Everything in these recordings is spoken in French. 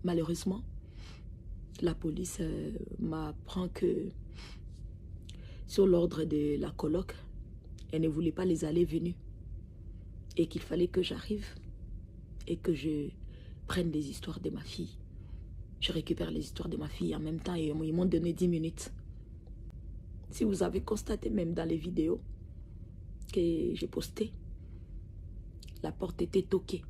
Malheureusement, la police m'apprend que sur l'ordre de la coloc, elle ne voulait pas les allées-venues et qu'il fallait que j'arrive et que je prenne les histoires de ma fille. Je récupère les histoires de ma fille en même temps et ils m'ont donné 10 minutes. Si vous avez constaté même dans les vidéos que j'ai postées, la porte était toquée.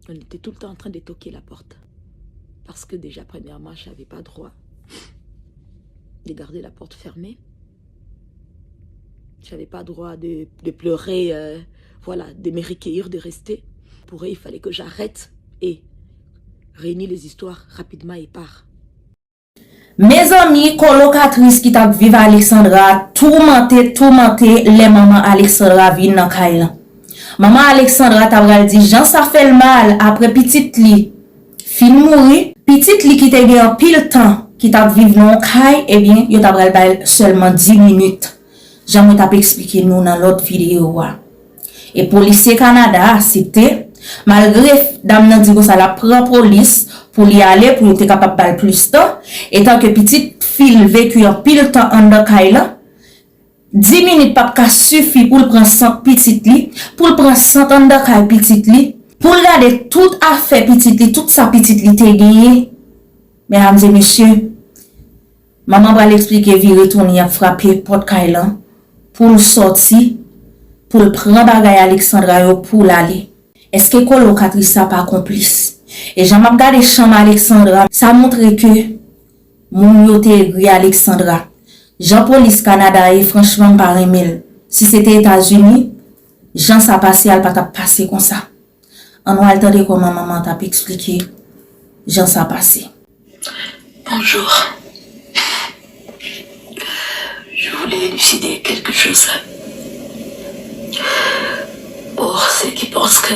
On était tout le temps en train de toquer la porte. Parce que déjà, premièrement, je n'avais pas droit de garder la porte fermée. Je n'avais pas droit de pleurer, voilà, de me recueillir, de rester. Pour eux, il fallait que j'arrête et réunir les histoires rapidement et part. Mes amis colocatrices qui t'a vive Alexandra, tourmenté les mamans Alexandra vin dans Kaila. Maman Alexandra t'a bral dit Jean ça fait le mal après petite li fin mourir, petite li qui t'a gagné pile temps qui t'a vive dans Kaila, eh bien, yo t'a bral seulement 10 minutes. J'aimerais t'a expliquer nous dans l'autre vidéo. Et policier Canada, c'était malgré dame nan dit que ça la prend police pour y aller pour être capable de plus temps et tant que petite fille vécu en pile temps en dans Kaila 10 minutes pas suffit pour prendre 100 petites li pour prendre 100 ans dans Kaila petite li pour regarder toute affaire petite li toute sa petite li te gagné. Mesdames et messieurs, maman va l'expliquer vi retourner frapper porte Kaila pour sortir pour prendre bagay Alexandra pour l'aller. Est-ce que colocatrice ça pas complice? Et j'en m'a regardé chambre Alexandra, ça montre que mon yote gri Alexandra. Jean Police Canada et franchement par email. Si c'était États-Unis, Jean ça passé al pas passé comme ça. On va attendre comment maman t'a expliqué. Jean ça passé. Bonjour. Je voulais élucider quelque chose. Pour ceux qui pensent que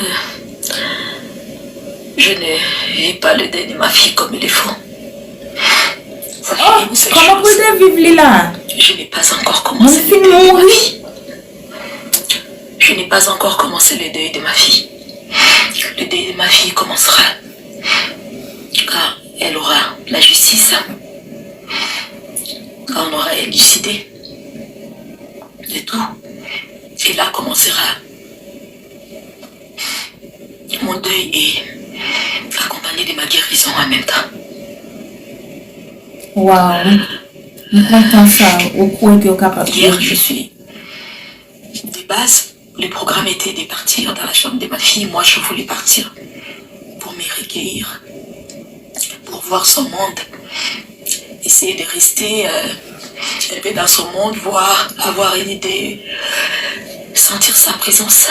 je ne vis pas le deuil de ma fille comme il est faux. Comment vous vivre là? Je n'ai pas encore commencé le deuil de ma fille. Je n'ai pas encore commencé le deuil de ma fille. Le deuil de ma fille commencera quand elle aura la justice, quand on aura élucidé de tout. Et là commencera mon deuil et accompagné de ma guérison en même temps. Waouh! Nous comptons ça au point que capable. Hier, je suis de base, le programme était de partir dans la chambre de ma fille. Moi, je voulais partir pour me recueillir, pour voir son monde, essayer de rester un peu dans son monde, voir, avoir une idée, sentir sa présence.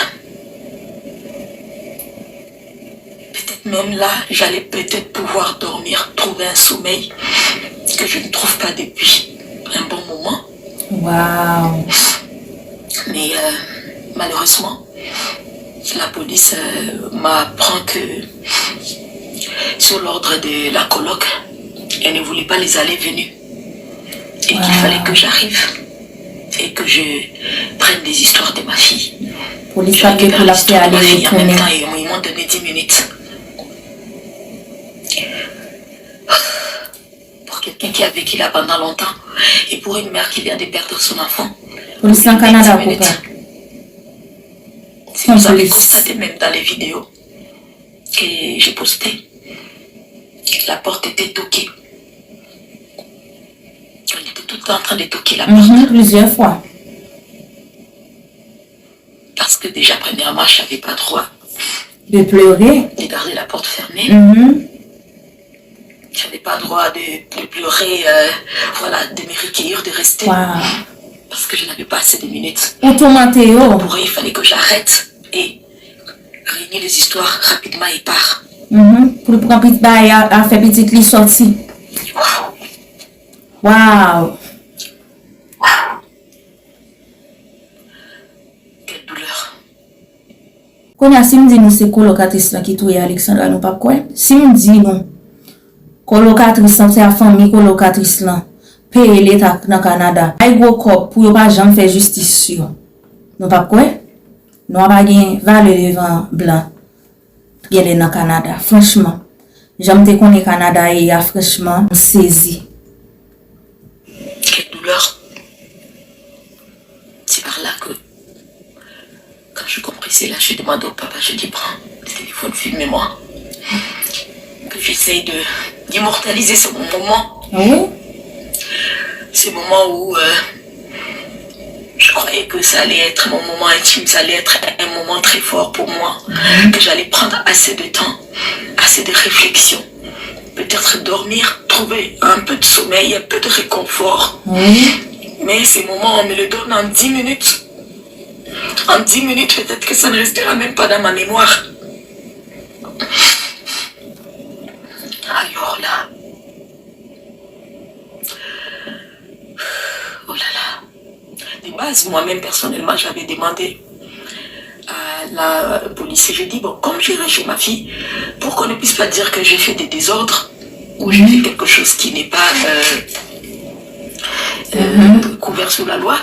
Peut-être même là, j'allais peut-être pouvoir dormir, trouver un sommeil que je ne trouve pas depuis un bon moment. Waouh! Mais malheureusement, la police m'apprend que sur l'ordre de la coloc, elle ne voulait pas les allées-venues. Et qu'il fallait que j'arrive et que je prenne des histoires de ma fille. Police Je récupère pour la l'histoire de ma fille en même retourner. temps et ils m'ont donné 10 minutes. Pour quelqu'un qui a vécu là pendant longtemps et pour une mère qui vient de perdre son enfant. Police en Canada, minutes. pourquoi? Si vous avez constaté même dans les vidéos que j'ai postées, la porte était toquée. On était tout le temps en train de toquer la porte. Plusieurs fois. Parce que déjà, premièrement, je n'avais pas droit De pleurer. de garder la porte fermée. Je n'avais pas droit de pleurer, voilà, de me recueillir, de rester. Parce que je n'avais pas assez de minutes. Automatéo. Pour eux, il fallait que j'arrête et réunir les histoires rapidement et part. Pour prendre petit bail à faire petite li sorti. Waouh! Quelle douleur. Quand si me dit nous c'est colocatrice là qui touye Alexandra nous pas quoi? Si me dit nous colocatrice c'est la famille colocatrice là paye l'état dans Canada. Ay gros corps pour pas jamais faire justice sur. Nous pas quoi? Nous pas gain valeur devant blanc. il est dans le Canada. Franchement, j'aime te connaître Canada et franchement, saisi. Quelle douleur. C'est par là que, quand je compris cela, je demande au papa, je dis, prends le téléphone, filmez-moi. Que j'essaye d'immortaliser ce moment. Oui? Ce moment où je croyais que ça allait être mon moment intime, ça allait être un moment très fort pour moi, que j'allais prendre assez de temps, assez de réflexion, peut-être dormir, trouver un peu de sommeil, un peu de réconfort. Mais ces moments, on me le donne en 10 minutes. En 10 minutes, peut-être que ça ne restera même pas dans ma mémoire. Alors là... Oh là là. De base, moi-même, personnellement, j'avais demandé à la police. Et j'ai dit, bon, comme j'irai chez ma fille, pour qu'on ne puisse pas dire que j'ai fait des désordres ou j'ai fait quelque chose qui n'est pas couvert sous la loi,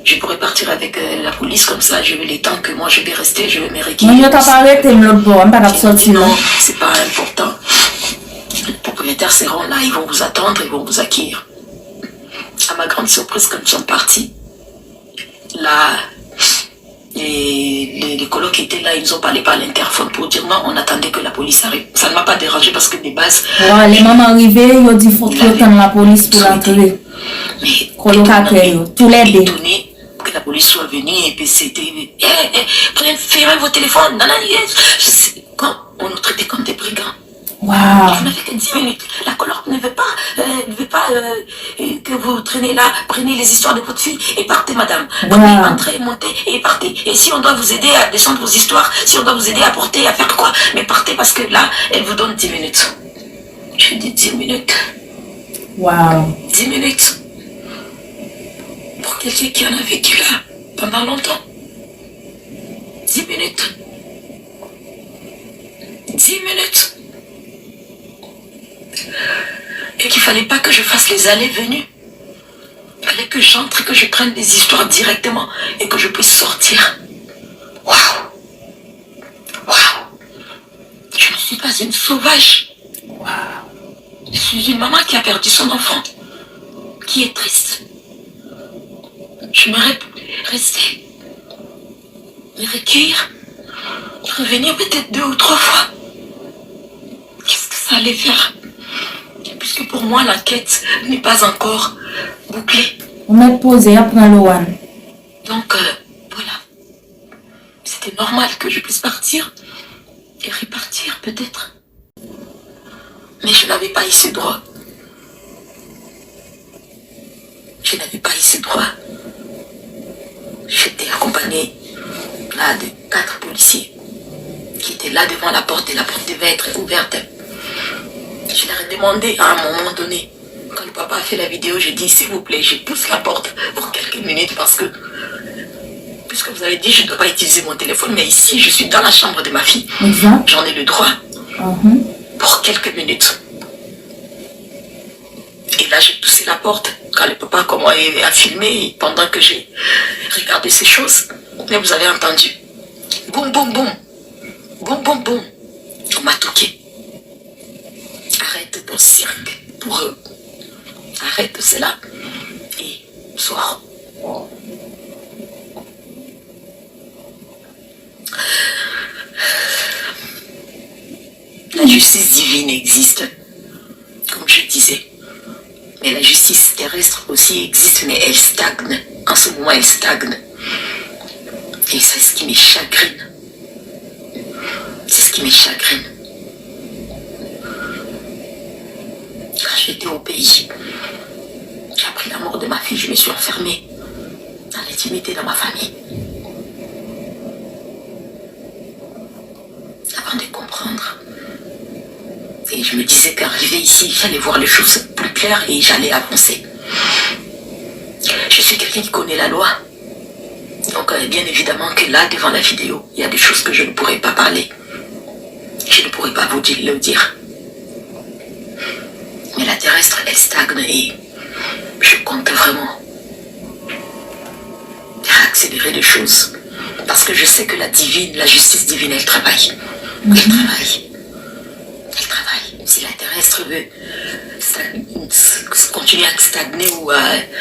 je pourrais partir avec la police comme ça. Je vais les temps que moi je vais rester, je vais me recueillir. Non, c'est pas important. Les propriétaires seront là, ils vont vous attendre, ils vont vous accueillir. À ma grande surprise, quand ils sont partis, là, les colocs qui étaient là, ils nous ont parlé par l'interphone pour dire non, on attendait que la police arrive. Ça ne m'a pas dérangé parce que de base... Ouais, les mamans arrivées, ils ont dit qu'il faut attendre la police pour entrer. Mais colocataires, tous les deux. Étonné que la police soit venue et puis c'était... Fermez vos téléphones. Quand on nous traitait comme des brigands. Wow. Je n'avais que 10 minutes. La coloc ne veut pas que vous traînez là, prenez les histoires de votre fille et partez, madame. Entrez, montez et partez. Et si on doit vous aider à descendre vos histoires, si on doit vous aider à porter, à faire quoi, mais partez parce que là, elle vous donne 10 minutes. Je dis 10 minutes. Wow. 10 minutes. Pour quelqu'un qui en a vécu là pendant longtemps. 10 minutes. 10 minutes. Et qu'il fallait pas que je fasse les allées-venues. Il fallait que j'entre, que je prenne des histoires directement et que je puisse sortir. Waouh! Waouh! Je ne suis pas une sauvage. Waouh! Je suis une maman qui a perdu son enfant, qui est triste. J'aimerais rester, me recueillir, revenir peut-être 2 ou 3 fois. Qu'est-ce que ça allait faire? Puisque pour moi, l'enquête n'est pas encore bouclée. On m'a posé après l'OAN. Donc, voilà. C'était normal que je puisse partir et repartir, peut-être. Mais je n'avais pas eu ce droit. Je n'avais pas eu ce droit. J'étais accompagnée là de 4 policiers qui étaient là devant la porte et la porte devait être ouverte. Je leur ai demandé à un moment donné, quand le papa a fait la vidéo, j'ai dit s'il vous plaît, je pousse la porte pour quelques minutes parce que, puisque vous avez dit je ne dois pas utiliser mon téléphone, mais ici je suis dans la chambre de ma fille. J'en ai le droit pour quelques minutes. Et là j'ai poussé la porte quand le papa a filmé pendant que j'ai regardé ces choses. Mais vous avez entendu. Boum, boum, boum. Boum, boum, boum. On m'a toqué. Arrête ton cirque pour eux. Arrête cela. Et sors. La justice divine existe, comme je disais. Mais la justice terrestre aussi existe, mais elle stagne. En ce moment, elle stagne. Et c'est ce qui me chagrine. C'est ce qui me chagrine. Quand j'étais au pays, j'ai appris la mort de ma fille, je me suis enfermée dans l'intimité de ma famille. Avant de comprendre. Et je me disais qu'arrivé ici, j'allais voir les choses plus claires et j'allais avancer. Je suis quelqu'un qui connaît la loi. Donc bien évidemment que là, devant la vidéo, il y a des choses que je ne pourrais pas parler. Je ne pourrais pas vous le dire. Mais la terrestre, elle stagne et je compte vraiment accélérer les choses. Parce que je sais que la justice divine, elle travaille. Elle travaille. Elle travaille. Si la terrestre veut continuer à stagner ou à...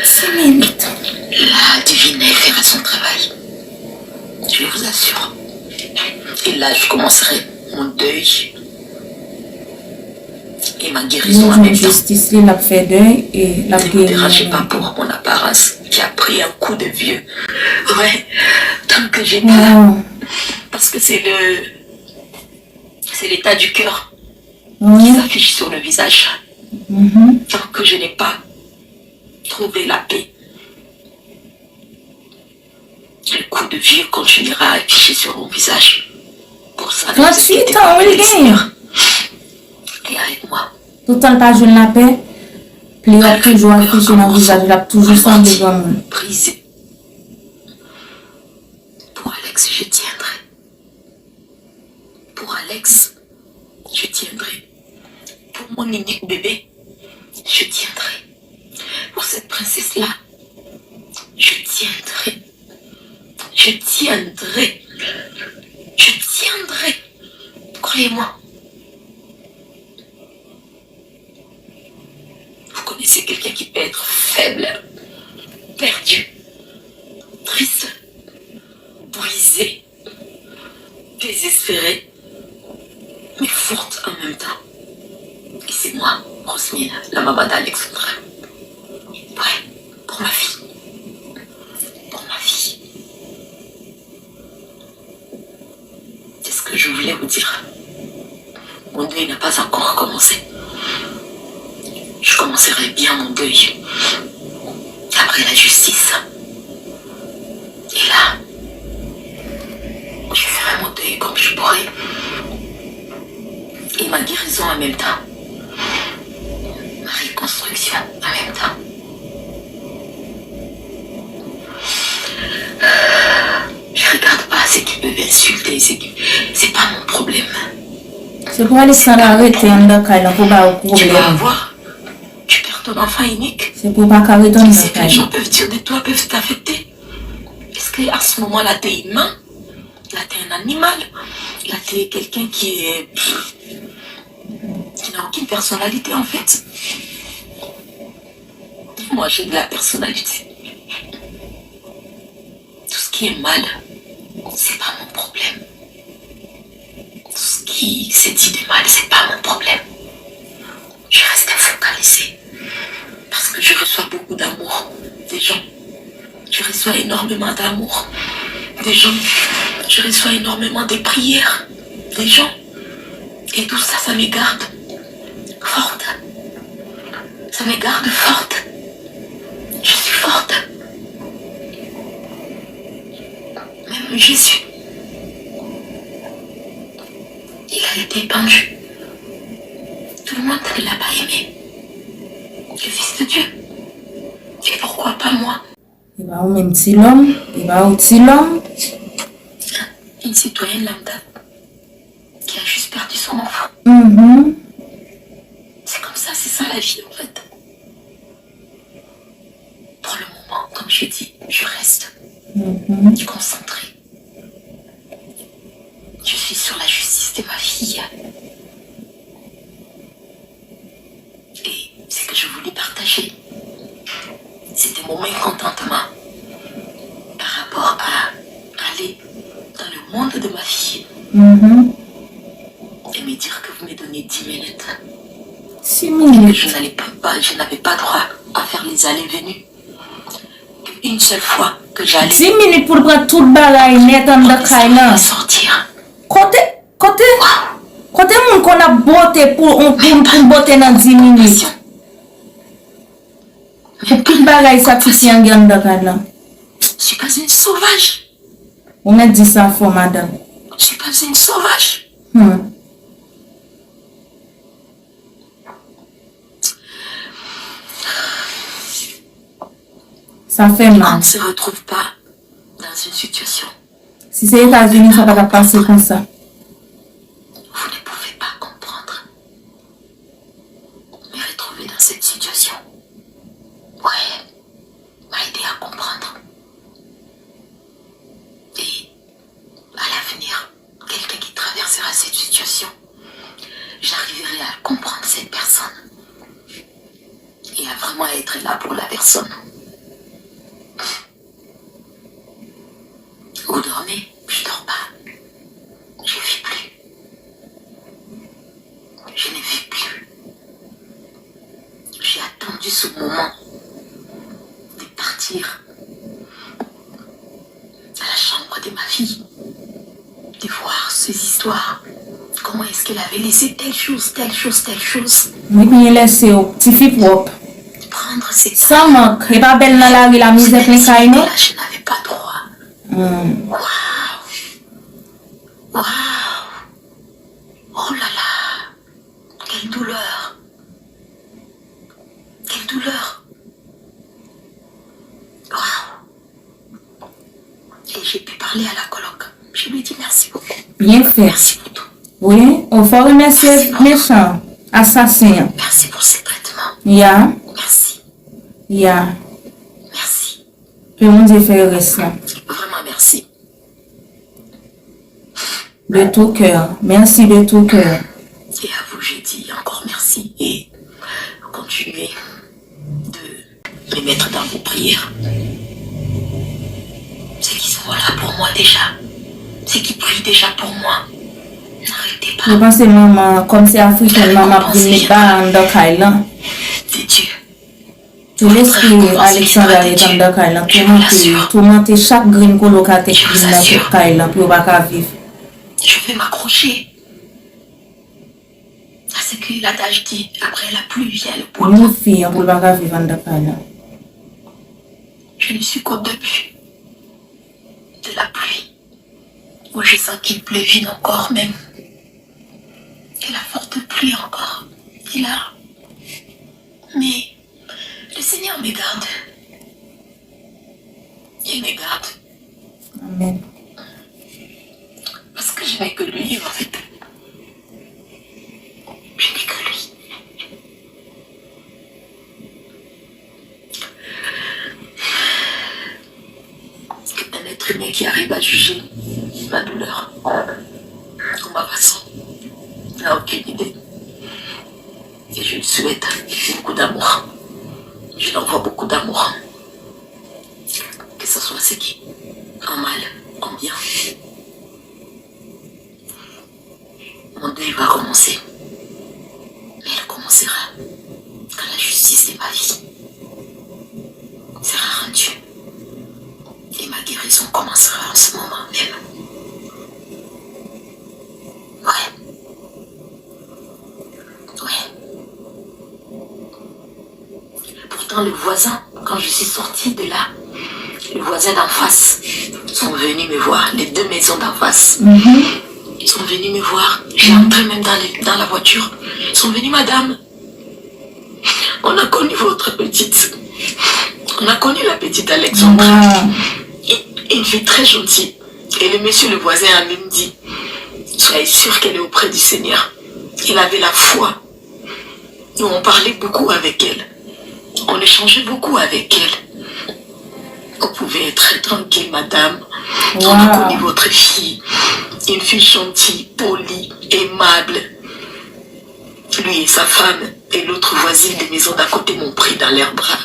6 minutes. La divine, elle fera son travail. Je vous assure. Et là, je commencerai mon deuil. Et ma guérison en même temps. Justice, il a fait deuil et la guérison. Ne me dérangez pas pour mon apparence qui a pris un coup de vieux. Ouais, tant que j'ai pas... Parce que c'est l'état du cœur qui s'affiche sur le visage. Tant que je n'ai pas trouvé la paix, le coup de vieux continuera à afficher sur mon visage. Pour ça, 38 ans, oui, et avec moi. Tout le temps, pas jouer la paix. Puis il a toujours affiché dans le visage, il a toujours semblé comme... Brisé. Pour Alex, je tiendrai. Pour Alex, je tiendrai. Pour mon unique bébé, je tiendrai. Pour cette princesse-là, je tiendrai. Je tiendrai. Je tiendrai. Croyez-moi. Vous connaissez quelqu'un qui peut être faible, perdu, triste, brisé, désespéré, mais forte en même temps. Et c'est moi, Rosmine, la maman d'Alexandra. Ouais, pour ma fille. Pour ma fille. C'est ce que je voulais vous dire. Mon deuil n'a pas encore commencé. Je commencerai bien mon deuil après la justice. Et là, je ferai mon deuil comme je pourrai. Et ma guérison en même temps. Ma reconstruction en même temps. Je regarde pas ce qui peuvent insulter. C'est pas mon problème. C'est pour aller s'en arrêter en d'accord, pour pas au Tu vas problème. avoir. Tu perds ton enfant unique. C'est pour pas carrer ton Tu sais que les gens d'accord. peuvent dire de toi, peuvent t'affecter. Est-ce qu'à ce moment-là, t'es humain? Là, t'es un animal. Là, t'es quelqu'un qui n'a aucune personnalité, en fait. Moi, j'ai de la personnalité. Tout ce qui est mal, c'est pas mon problème. Tout ce qui s'est dit de mal, c'est pas mon problème. Je reste focalisée. Parce que je reçois beaucoup d'amour des gens. Je reçois énormément d'amour des gens. Je reçois énormément de prières des gens. Et tout ça, ça me garde forte. Ça me garde forte. Je suis forte. Même Jésus, il a été pendu. Tout le monde ne l'a pas aimé. Le Fils de Dieu. Et pourquoi pas moi? Il va au même petit l'homme, il va au petit l'homme. Une citoyenne lambda qui a juste perdu son enfant. C'est comme ça, c'est ça la vie en fait. Pour le moment, comme je dis, je reste concentrée. Je suis sur la justice de ma fille. Et ce que je voulais partager, c'était mon mécontentement par rapport à aller dans le monde de ma fille et me dire que vous me donnez 10 minutes. 6 Et que minutes. je n'avais pas droit à faire les allées-venues. Une seule fois que j'allais 10 minutes pour prendre tout le bagaille net en d'accord là. sortir. Côté moun qu'on a boté pour botter dans 10 minutes. Pour tout bagaille satisfait en gamme d'accord là. Je suis pas une sauvage. On m'a dit ça pour madame. Je suis pas une sauvage. Ça fait On mal. ne se retrouve pas dans une situation. Si c'est les États-Unis, ça va pas passer comme ça. Vous ne pouvez pas comprendre. Me retrouver dans cette situation. Ouais, m'a aidé à comprendre. Et à l'avenir, quelqu'un qui traversera cette situation j'arriverai à comprendre cette personne et à vraiment être là pour la personne. Vous dormez? Je dors pas. Je ne vis plus. Je ne vis plus. J'ai attendu ce moment de partir à la chambre de ma fille, de voir ces histoires. Comment est-ce qu'elle avait laissé telle chose, telle chose, telle chose. Oui, bien laissé au petit fille propre. Prendre ses Sans manque. Et pas belle dans la rue, la misère plein caille, non? Là, je n'avais pas droit. Waouh! Waouh! Oh là là! Quelle douleur! Quelle douleur! Waouh! Et j'ai pu parler à la coloc. Je lui ai dit merci beaucoup. Bien fait. Merci pour tout. Oui, on faut remercier méchant, assassin. Merci pour ces traitements. Yeah, Merci. yeah. Merci. Que mon Dieu fait le reste là. Vraiment merci. De tout cœur. Merci de tout cœur. Et à vous, j'ai dit encore merci et continuez de les mettre dans vos prières. Ceux qui sont là pour moi déjà, ceux qui prient déjà pour moi, n'arrêtez pas. Je pense que maman, comme c'est africaine, maman pour ne pas en Dakar. C'est Dieu. Je laisse que Alexandre est en Dakar. Tout monter chaque grain colocaté qui est dans Dakar pour pas vivre. Je vais m'accrocher à ce que l'adage dit, après la pluie vient le beau Une temps. fille pour pas vivre en Dakar. Je ne suis qu'au début de la pluie, où je sens qu'il pleuvine encore même. Et la forte pluie encore est là. Mais le Seigneur me garde. Il me garde. Amen. Parce que je n'ai que lui en fait. Je n'ai que lui. Un être humain qui arrive à juger ma douleur ou ma façon n'a aucune idée. Et je lui souhaite beaucoup d'amour. Je lui envoie beaucoup d'amour. Que ce soit ce qui, en mal, en bien. Mon deuil va commencer. Mais il commencera quand la justice de ma vie sera rendue. Et ma guérison commencera en ce moment même. Ouais. Ouais. Pourtant, le voisin, quand je suis sortie de là, les voisins d'en face sont venus me voir, les deux maisons d'en face. Ils sont venus me voir. J'ai entré même dans la voiture. Ils sont venus, madame. On a connu votre petite. On a connu la petite Alexandre. Une fille très gentille. Et le monsieur, le voisin, a même dit, soyez sûr qu'elle est auprès du Seigneur. Il avait la foi. Nous, on parlait beaucoup avec elle. On échangeait beaucoup avec elle. Vous pouvez être tranquille, madame. On a connu votre fille. Une fille gentille, polie, aimable. Lui et sa femme et l'autre voisine des maisons d'à côté m'ont pris dans leurs bras.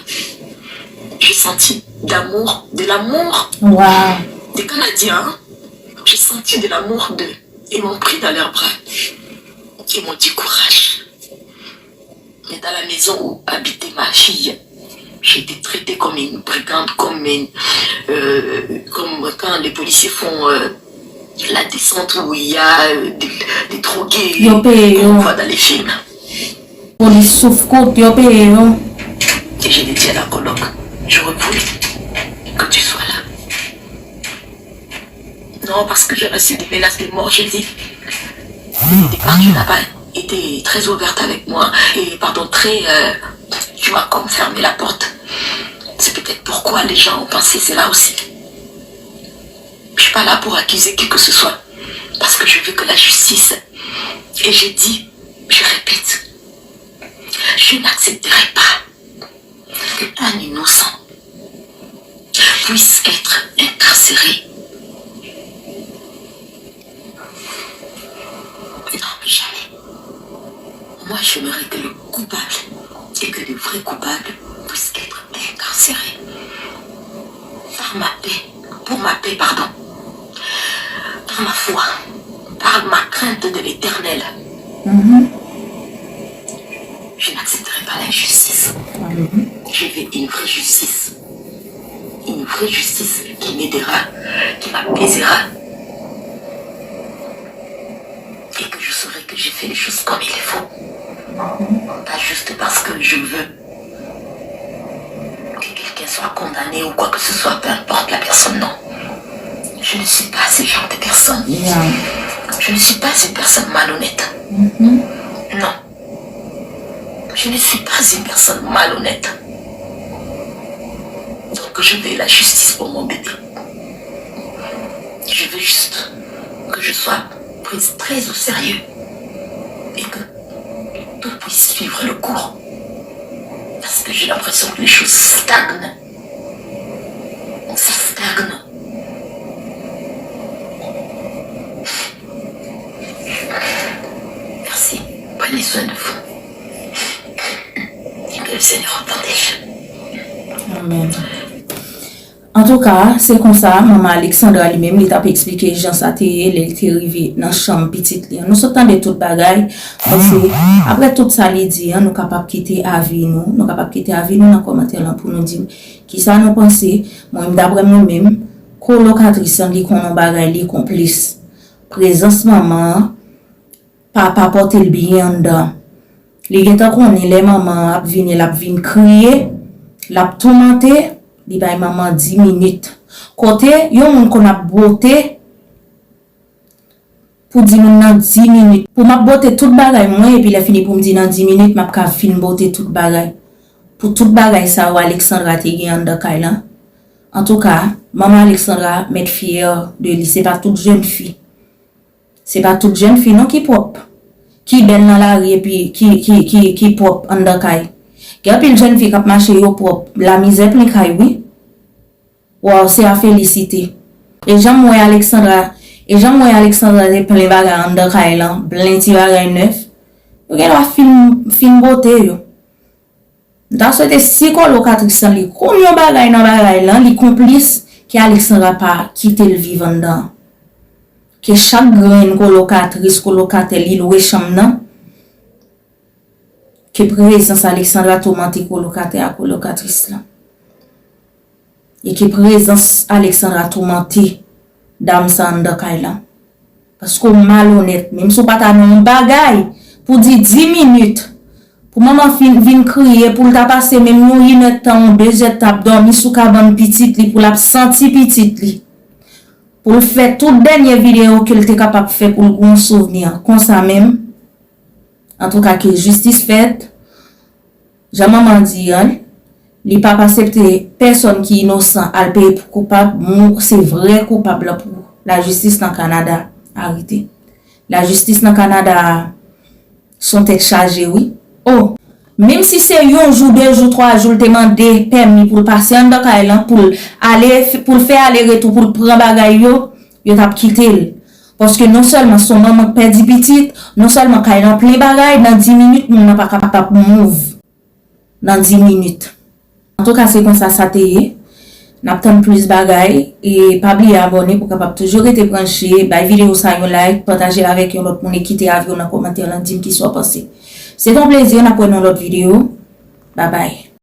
J'ai senti d'amour, de l'amour des Canadiens. J'ai senti de l'amour d'eux. Ils m'ont pris dans leurs bras. Ils m'ont dit courage. Mais dans la maison où habitait ma fille, j'ai été traitée comme une brigande, comme quand les policiers font la descente où il y a des drogués qu'on voit dans les films. Police souffre côte, Et j'ai dit à la coloc, j'aurais voulu que tu sois là. Non, parce que j'ai reçu des menaces de mort, j'ai dit. Au départ, tu n'as pas été très ouverte avec moi. Et pardon, tu m'as comme fermé la porte. C'est peut-être pourquoi les gens ont pensé cela aussi. Je ne suis pas là pour accuser qui que ce soit. Parce que je veux que la justice. Et j'ai dit, je répète, je n'accepterai pas qu'un innocent puisse être incarcéré. Non, jamais. Moi, j'aimerais que le coupable et que les vrais coupables puissent être incarcérés. Par ma paix, pour ma paix, pardon. Par ma foi, par ma crainte de l'Éternel. Je n'accepterai pas l'injustice. Je veux une vraie justice. Une vraie justice qui m'aidera, qui m'apaisera. Et que je saurai que j'ai fait les choses comme il le faut. Pas juste parce que je veux que quelqu'un soit condamné ou quoi que ce soit, peu importe la personne, non. Je ne suis pas ce genre de personne. Je ne suis pas une personne malhonnête. Non. Je ne suis pas une personne malhonnête. Donc je veux la justice pour mon bébé. Je veux juste que je sois prise très au sérieux et que tout puisse suivre le cours. Parce que j'ai l'impression que les choses stagnent. Ça stagne. Merci. Prenez soin de vous. Et que le Seigneur protège. Amen. En tout cas, c'est comme ça, maman Alexandra lui-même, il t'a expliqué Jean Saté, il était arrivé dans la chambre petite. Nous sommes de toute bagaille. Après tout ça, il dit, nous sommes capables de quitter la vie, nous sommes capables de quitter la vie, nous dans les commentaires pour nous dire qui ça nous pense. Moi, d'après moi-même, colocatrice, dit qu'on a bagaille, les complices. Présence maman, papa porte le bien dedans. Les gens qu'on est les mamans, viennent crier, la tourmenter. Li bay maman 10 minutes. Côté, yon moun kon a beauté pour dire nan 10 minutes. Pour ma beauté tout bagay moi et puis la fini pour me dire nan 10 minutes m'a ka fin beauté tout bagay. Pour tout bagay ça ou Alexandra te gen dans kay. En tout cas, maman Alexandra m'est fière de lui, c'est pas toute jeune fille. C'est pas toute jeune fille non qui propre. Qui belle dans la rue et puis qui propre en dans kay. Gè pile jeune fille qui marche yo propre, la misère plein kay oui. Wow, c'est à féliciter. Et j'aime Alexandra de plein bagay en dans kay là, plein ti bagay neuf. Yo gen la fin beauté yo. Dans ce si colocatrice li, combien bagay nan bagay là, li complice qui Alexandra pas quitter le vivant dedans. Que chaque grain colocatrice li loué chambre nan. Que présence Alexandra tourmente colocataire à colocatrice là. Et que présence Alexandra tourmente dame Sanda Kaila. Parce que malhonnête, même si pas ta non bagay pour dire 10 minutes. Pour maman vin crier pour ta passer même une temps 2 étapes dormir sous cabane petite li pour la sentir petite li. Pour faire toute dernière vidéo qu'elle était capable de faire pour le souvenir comme ça même. En tout cas, que justice faite, maman dit, il pas accepté personne qui est innocent à le payer pour coupable, c'est vrai coupable pour la justice dans le Canada. Arrêtez. La justice dans le Canada sont tête chargée, oui. Oh, même si c'est un jour, 2 jours, 3 jours, demander permis pour passer en Dakar, pour faire aller-retour, pour prendre bagay yo t'a quitté. Parce que non seulement son maman perdu petite, non seulement quand il a plein bagay, dans 10 minutes, on n'a pas capable de move. Dans 10 minutes. En tout cas, c'est comme ça, ça t'est. N'attend plus bagay. Et pas oublier abonner pour capable toujours être branché. Bah, vidéo ça, un like, partager avec un autre monde qui quitter avec un commentaire, dire qui soit passé. C'est un plaisir, on apprend dans l'autre vidéo. Bye bye.